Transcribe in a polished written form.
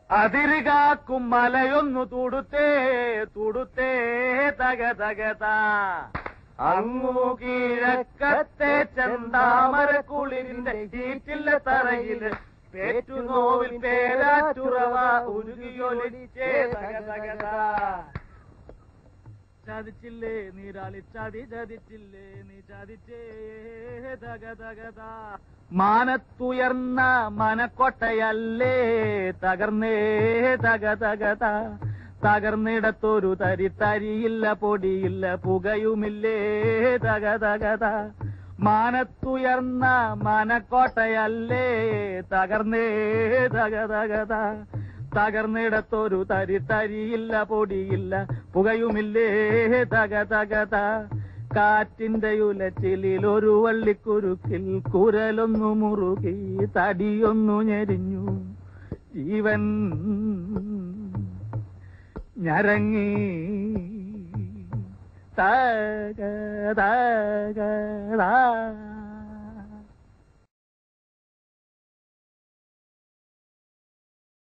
അതിരുകാക്കും മലയൊന്നു തുടുത്തേ തുടുത്തേ തക തകത അങ്ങു കിഴക്കത്തെ ചെന്താമരക്കുളിരിന്റെ ചീറ്റില്ല തറയില് പേറ്റുനോവിൽ പേരാറ്റുറവ ഉരുകിയൊലിച്ചേ തക തകത ചതിച്ചില്ലേ നീരാളി ചതിച്ചില്ലേ നീ ചതിച്ചേ തക തകത മാനത്തുയർന്ന മനക്കൊട്ടയല്ലേ തകർന്നേ തക തകത തകർന്നിടത്തൊരു തരിയില്ല പൊടിയില്ല പുകയുമില്ലേ തക തകത മാനത്തുയർന്ന മനക്കോട്ടയല്ലേ തകർന്നേ തക തകത തകർന്നിടത്തൊരു തരിയില്ല പൊടിയില്ല പുകയുമില്ലേ തക തകത കാറ്റിന്റെ ഉലച്ചിലിൽ ഒരു വള്ളിക്കുരുക്കിൽ കുരലൊന്നു മുറുകി തടിയൊന്നു ഞെരിഞ്ഞു ജീവൻ ഞരങ്ങി തക തക